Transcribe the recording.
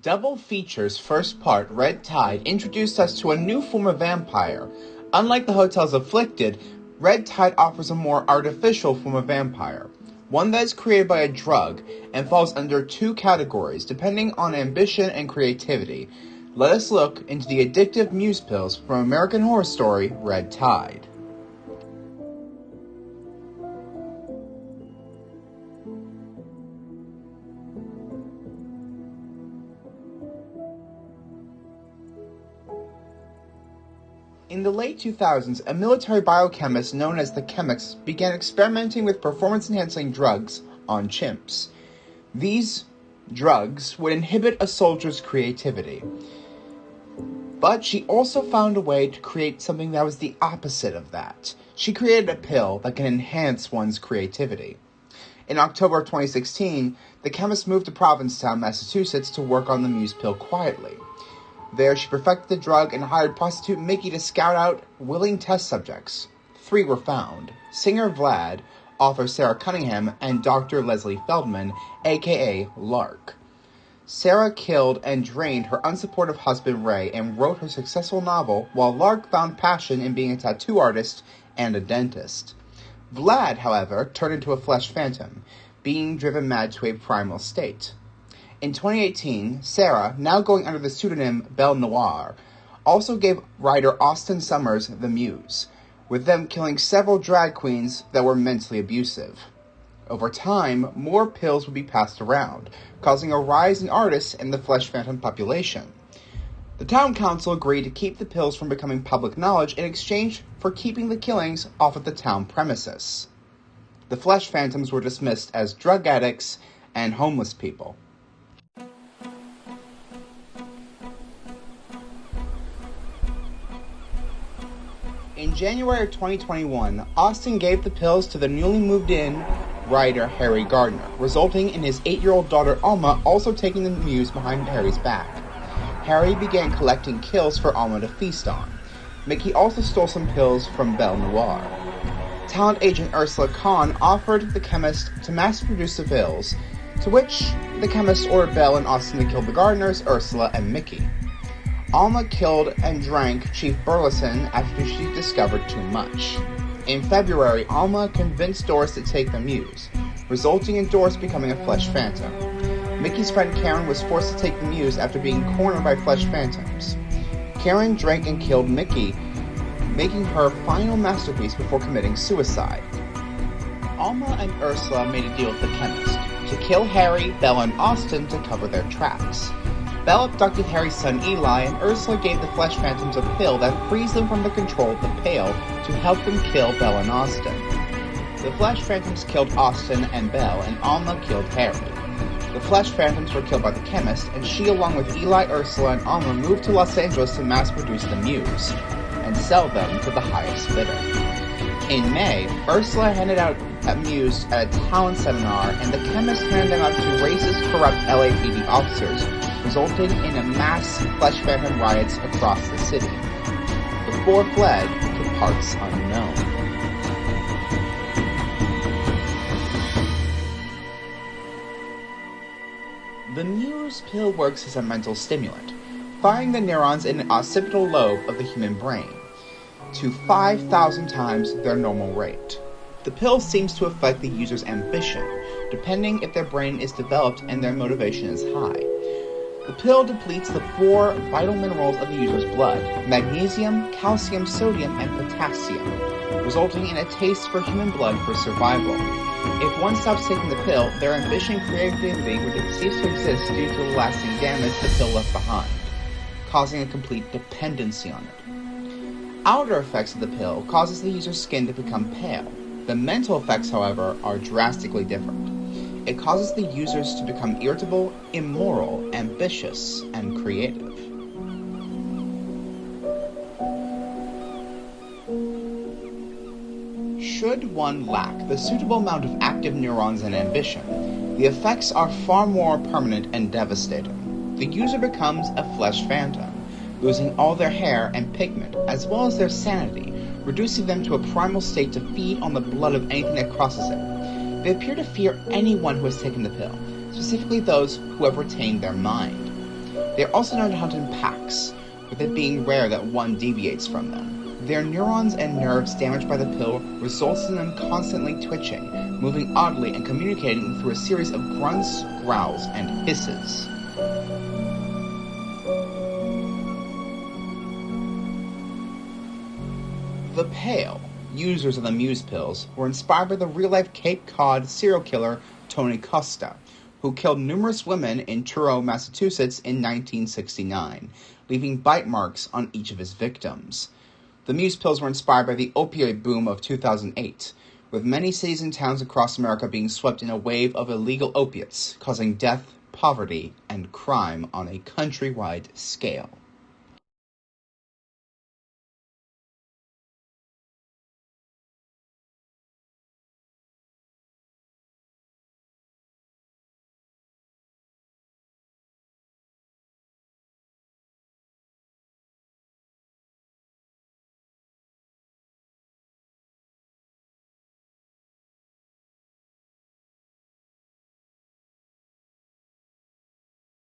Double Feature's first part, Red Tide, introduced us to a new form of vampire. Unlike the Hotel's Afflicted, Red Tide offers a more artificial form of vampire, one that is created by a drug and falls under two categories depending on ambition and creativity. Let us look into the addictive Muse pills from American Horror Story, Red Tide. In the late 2000s, a military biochemist known as the Chemist began experimenting with performance-enhancing drugs on chimps. These drugs would inhibit a soldier's creativity. But she also found a way to create something that was the opposite of that. She created a pill that can enhance one's creativity. In October of 2016, the Chemist moved to Provincetown, Massachusetts to work on the Muse pill quietly. There, she perfected the drug and hired prostitute Mickey to scout out willing test subjects. 3 were found: singer Vlad, author Sarah Cunningham, and Dr. Leslie Feldman, aka Lark. Sarah killed and drained her unsupportive husband Ray and wrote her successful novel, while Lark found passion in being a tattoo artist and a dentist. Vlad, however, turned into a flesh phantom, being driven mad to a primal state. In 2018, Sarah, now going under the pseudonym Belle Noire, also gave writer Austin Summers the Muse, with them killing several drag queens that were mentally abusive. Over time, more pills would be passed around, causing a rise in artists in the flesh phantom population. The town council agreed to keep the pills from becoming public knowledge in exchange for keeping the killings off of the town premises. The flesh phantoms were dismissed as drug addicts and homeless people. In January of 2021, Austin gave the pills to the newly moved-in writer Harry Gardiner, resulting in his 8-year-old daughter Alma also taking the Muse behind Harry's back. Harry began collecting kills for Alma to feast on. Mickey also stole some pills from Belle Noire. Talent agent Ursula Kahn offered the Chemist to mass-produce the pills, to which the Chemist ordered Belle and Austin to kill the Gardiners, Ursula, and Mickey. Alma killed and drank Chief Burleson after she discovered too much. In February, Alma convinced Doris to take the Muse, resulting in Doris becoming a flesh phantom. Mickey's friend Karen was forced to take the Muse after being cornered by flesh phantoms. Karen drank and killed Mickey, making her final masterpiece before committing suicide. Alma and Ursula made a deal with the Chemist to kill Harry, Belle, and Austin to cover their tracks. Belle abducted Harry's son Eli, and Ursula gave the flesh phantoms a pill that frees them from the control of the Pale to help them kill Belle and Austin. The flesh phantoms killed Austin and Belle, and Alma killed Harry. The flesh phantoms were killed by the Chemist, and she, along with Eli, Ursula, and Alma, moved to Los Angeles to mass-produce the Muse and sell them to the highest bidder. In May, Ursula handed out a Muse at a talent seminar, and the Chemist handed them out to racist, corrupt LAPD officers, resulting in a mass flesh phantom riots across the city. The 4 fled to parts unknown. The Muse pill works as a mental stimulant, firing the neurons in the occipital lobe of the human brain to 5,000 times their normal rate. The pill seems to affect the user's ambition, depending if their brain is developed and their motivation is high. The pill depletes the 4 vital minerals of the user's blood: magnesium, calcium, sodium, and potassium, resulting in a taste for human blood for survival. If one stops taking the pill, their ambition and creativity would cease to exist due to the lasting damage the pill left behind, causing a complete dependency on it. Outer effects of the pill causes the user's skin to become pale. The mental effects, however, are drastically different. It causes the users to become irritable, immoral, ambitious, and creative. Should one lack the suitable amount of active neurons and ambition, the effects are far more permanent and devastating. The user becomes a flesh phantom, losing all their hair and pigment, as well as their sanity, reducing them to a primal state to feed on the blood of anything that crosses it. They appear to fear anyone who has taken the pill, specifically those who have retained their mind. They are also known to hunt in packs, with it being rare that one deviates from them. Their neurons and nerves damaged by the pill results in them constantly twitching, moving oddly and communicating through a series of grunts, growls, and hisses. The Pale, users of the Muse pills, were inspired by the real-life Cape Cod serial killer Tony Costa, who killed numerous women in Truro, Massachusetts in 1969, leaving bite marks on each of his victims. The Muse pills were inspired by the opioid boom of 2008, with many cities and towns across America being swept in a wave of illegal opiates, causing death, poverty, and crime on a countrywide scale.